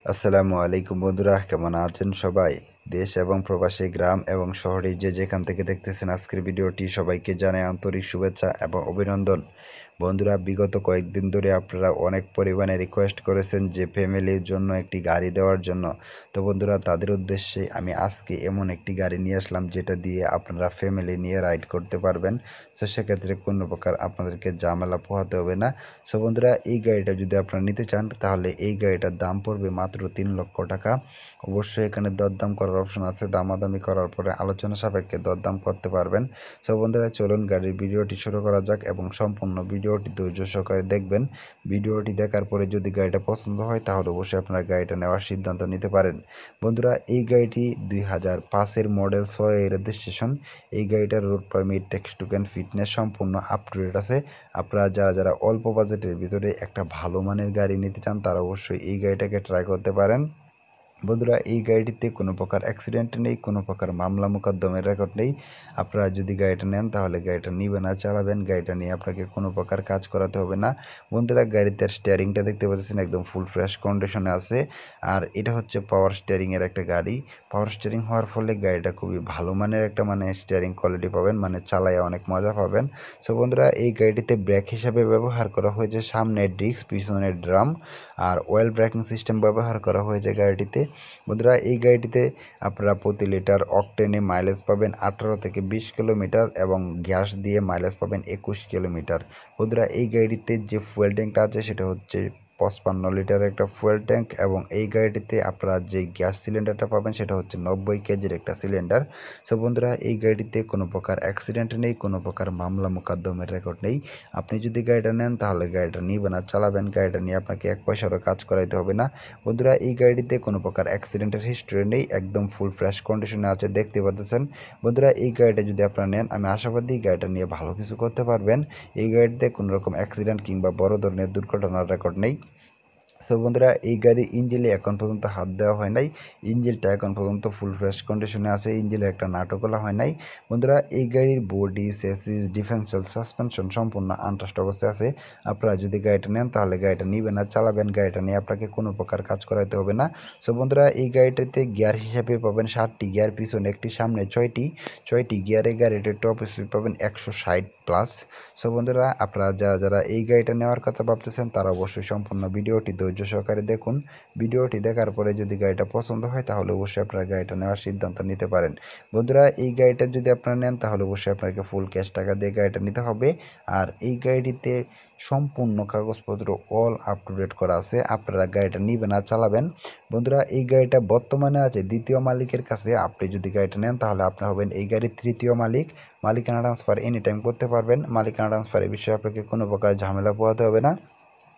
আসসালামু আলাইকুম বন্ধুরা, কেমন আছেন সবাই? দেশ এবং প্রবাসী, গ্রাম এবং শহরে যে যেখান থেকে দেখতেছেন আজকের ভিডিওটি, সবাইকে জানাই আন্তরিক শুভেচ্ছা এবং অভিনন্দন। বন্ধুরা, বিগত কয়েকদিন ধরে আপনারা অনেক পরিমাণে রিকোয়েস্ট করেছেন যে ফ্যামিলির জন্য একটি গাড়ি দেওয়ার জন্য। তো বন্ধুরা, তাদের উদ্দেশ্যে আমি আজকে এমন একটি গাড়ি নিয়ে আসলাম যেটা দিয়ে আপনারা ফ্যামিলি নিয়ে রাইড করতে পারবেন। তো সেক্ষেত্রে কোনো প্রকার আপনাদেরকে ঝামেলা পোহাতে হবে না। সো বন্ধুরা, এই গাড়িটা যদি আপনারা নিতে চান তাহলে এই গাড়িটার দাম পড়বে মাত্র 3 লক্ষ টাকা। অবশ্যই এখানে দরদাম করার অপশন আছে, দামাদামি করার পরে আলোচনা সাপেক্ষে দরদাম করতে পারবেন। সো বন্ধুরা, চলুন গাড়ির ভিডিওটি শুরু করা যাক এবং সম্পূর্ণ ভিডিওটি ধৈর্য সহকারে দেখবেন। ভিডিওটি দেখার পরে যদি গাড়িটা পছন্দ হয় তাহলে অবশ্যই আপনারা গাড়িটা নেওয়ার সিদ্ধান্ত নিতে পারেন। বন্ধুরা, এই গাড়িটি 2005-এর মডেল, 6 রেজিস্ট্রেশন। এই গাড়িটার road permit, text token, fitness সম্পূর্ণ আপ টু ডেট আছে। আপনারা যারা অল্প বাজেটের ভিতরে একটা ভালো মানের গাড়ি নিতে চান তারা অবশ্যই এই গাড়িটাকে ট্রাই করতে পারেন। বন্ধুরা, এই গাড়িটিতে কোনো প্রকার অ্যাক্সিডেন্ট নেই, কোনো প্রকার মামলা মোকদ্দমের রেকর্ড নেই। আপনারা যদি গাড়িটা নেন তাহলে গাড়িটা নিবেন আর চালাবেন, গাড়িটা নিয়ে আপনাকে কোনো প্রকার কাজ করাতে হবে না। বন্ধুরা, গাড়িতে স্টিয়ারিংটা দেখতে পাচ্ছেন একদম ফুল ফ্রেশ কন্ডিশনে আছে। আর এটা হচ্ছে পাওয়ার স্টিয়ারিংয়ের একটা গাড়ি। পাওয়ার স্টিয়ারিং হওয়ার ফলে গাড়িটা খুবই ভালো মানের একটা স্টিয়ারিং কোয়ালিটি পাবেন, চালায় অনেক মজা পাবেন। সো বন্ধুরা, এই গাড়িটিতে ব্রেক হিসাবে ব্যবহার করা হয়েছে সামনের ডিস্ক, পিছনের drum are well braking system ব্যবহার করা হয়েছে গাড়িটিতে। বন্ধুরা, এই গাড়িটিতে আপনারা প্রতি লিটার অকটেনে মাইলেজ পাবেন 18 থেকে 20 কিলোমিটার এবং গ্যাস দিয়ে মাইলেজ পাবেন 21 কিলোমিটার। বন্ধুরা, এই গাড়িটিতে যে ফুয়েল ট্যাঙ্কটা আছে সেটা হচ্ছে 55 লিটার একটা ফুয়েল ট্যাঙ্ক এবং এই গাড়িটিতে আপনারা যে গ্যাস সিলিন্ডারটা পাবেন সেটা হচ্ছে 90 কেজির একটা সিলিন্ডার। সো বন্ধুরা, এই গাড়িটিতে কোনো প্রকার অ্যাক্সিডেন্ট নেই, কোনো প্রকার মামলা মোকদ্দমের রেকর্ড নেই। আপনি যদি গাড়িটা নেন তাহলে গাড়িটা নিবেন আর চালাবেন, গাড়িটা নিয়ে আপনাকে এক পয়সারও কাজ করাইতে হবে না। বন্ধুরা, এই গাড়িটিতে কোনো প্রকার অ্যাক্সিডেন্টের হিস্ট্রি নেই, একদম ফুল ফ্রেশ কন্ডিশনে আছে, দেখতে পাচ্ছেন। বন্ধুরা, এই গাড়িটা যদি আপনারা নেন আমি আশাবাদী গাড়িটা নিয়ে ভালো কিছু করতে পারবেন। এই গাড়িতে কোনো রকম অ্যাক্সিডেন্ট কিংবা বড় ধরনের দুর্ঘটনার রেকর্ড নেই। সো বন্ধুরা, এই গাড়ির ইঞ্জিলে এখন পর্যন্ত হাত দেওয়া হয় নাই। ইঞ্জিলটা এখন পর্যন্ত ফুল ফ্রেশ কন্ডিশনে আছে, ইঞ্জিলে একটা নাটও খোলা হয় নাই। বন্ধুরা, এই গাড়ির বডি, চেসিস, ডিফেন্সিয়াল সাসপেনশন সম্পূর্ণ আনটাস্ট অবস্থায় আছে। আপনারা যদি গাড়িটা নেন তাহলে গাড়িটা নিবেন আর চালাবেন, গাড়িটা নিয়ে আপনাকে কোনো প্রকার কাজ করাতে হবে না। সো বন্ধুরা, এই গাড়িটাতে গিয়ার হিসাবে পাবেন 7টি গিয়ার, পিছনে একটি, সামনে 6টি গিয়ারে গাড়িটির টপ স্পিড পাবেন 160+। সো বন্ধুরা, আপনারা যারা এই গাড়িটা নেওয়ার কথা ভাবতেছেন তারা অবশ্যই সম্পূর্ণ ভিডিওটি ধৈর্য সহকারে দেখুন। ভিডিওটি দেখার পরে যদি গাড়িটা পছন্দ হয় তাহলে অবশ্যই আপনারা গাড়িটা নেওয়ার সিদ্ধান্ত নিতে পারেন। বন্ধুরা, এই গাড়িটা যদি আপনারা নেন তাহলে অবশ্যই আপনাকে ফুল ক্যাশ টাকা দিয়ে গাড়িটা নিতে হবে। আর এই গাড়িটিতে সম্পূর্ণ কাগজপত্র অল আপ টু ডেট করা আছে। আপনারা গাড়িটা নিবেন আর চালাবেন। বন্ধুরা, এই গাড়িটা বর্তমানে আছে দ্বিতীয় মালিকের কাছে। আপনি যদি গাড়িটা নেন তাহলে আপনি হবেন এই গাড়ির তৃতীয় মালিক। মালিকানা ট্রান্সফার এনি টাইম করতে পারবেন। মালিকানা ট্রান্সফারের বিষয়ে আপনাকে কোনো প্রকার ঝামেলা পোহাতে হবে না।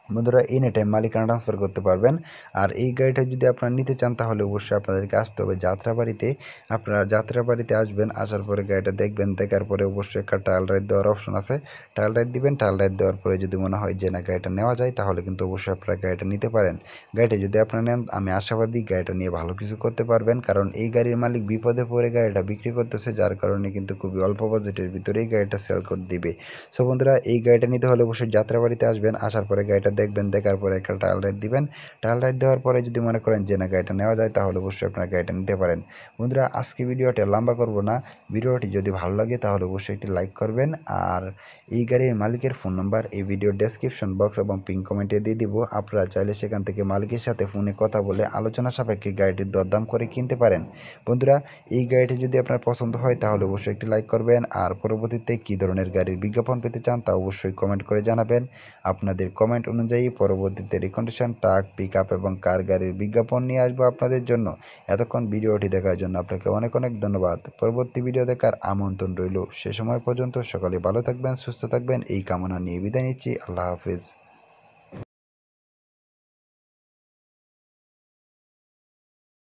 বন্ধুরা, এনি টাইম মালিকানা ট্রান্সফার করতে পারবেন। আর এই গাড়িটা যদি আপনারা নিতে চান তাহলে অবশ্যই আপনাদেরকে আসতে হবে যাত্রাবাড়িতে। আপনারা যাত্রাবাড়িতে আসবেন, আসার পরে গাড়িটা দেখবেন, দেখার পরে অবশ্যই একটা ট্রায়াল রাইড দেওয়ার অপশন আছে, ট্রায়াল রাইড দিবেন। ট্রায়াল রাইড দেওয়ার পরে যদি মনে হয় যে না গাড়িটা নেওয়া যায় তাহলে কিন্তু অবশ্যই আপনারা গাড়িটা নিতে পারেন। গাড়িটা যদি আপনারা নেন আমি আশাবাদী গাড়িটা নিয়ে ভালো কিছু করতে পারবেন, কারণ এই গাড়ির মালিক বিপদে পড়ে গাড়িটা বিক্রি করতেছে, যার কারণে কিন্তু খুবই অল্প বাজেটের ভিতরেই গাড়িটা সেল করে দিবে। সো বন্ধুরা, এই গাড়িটা নিতে হলে অবশ্যই যাত্রাবাড়িতে আসবেন, আসার পরে গাড়িটা দেখবেন, দেখার পরে একটা ট্রায়াল রাইড দিবেন। ট্রায়াল রাইড দেওয়ার পরে যদি মনে করেন যে না গাড়িটা নেওয়া যায় তাহলে অবশ্যই আপনারা গাড়িটা নিতে পারেন। বন্ধুরা, আজকে ভিডিওটা লম্বা করব না, ভিডিওটি যদি ভালো লাগে তাহলে অবশ্যই একটি লাইক করবেন। আর এই গাড়ির মালিকের ফোন নাম্বার এই ভিডিওর ডেসক্রিপশন বক্স এবং পিন কমেন্টে দিয়ে দিব। আপনারা চাইলে সেখান থেকে মালিকের সাথে ফোনে কথা বলে আলোচনা সাপেক্ষে গাড়িটির দরদাম করে কিনতে পারেন। বন্ধুরা, এই গাড়িটি যদি আপনার পছন্দ হয় তাহলে অবশ্যই একটি লাইক করবেন। আর পরবর্তীতে কী ধরনের গাড়ির বিজ্ঞাপন পেতে চান তা অবশ্যই কমেন্ট করে জানাবেন। আপনাদের কমেন্ট অনুযায়ী পরবর্তীতে রিকন্ডিশন, ট্রাক, পিক আপ এবং কার গাড়ির বিজ্ঞাপন নিয়ে আসবো আপনাদের জন্য। এতক্ষণ ভিডিওটি দেখার জন্য আপনাকে অনেক অনেক ধন্যবাদ। পরবর্তী ভিডিও দেখার আমন্ত্রণ রইল। সে সময় পর্যন্ত সকলে ভালো থাকবেন, সুস্থ থাকবেন এই কামনা নিয়ে বিদায় নিচ্ছি। আল্লাহ হাফিজ।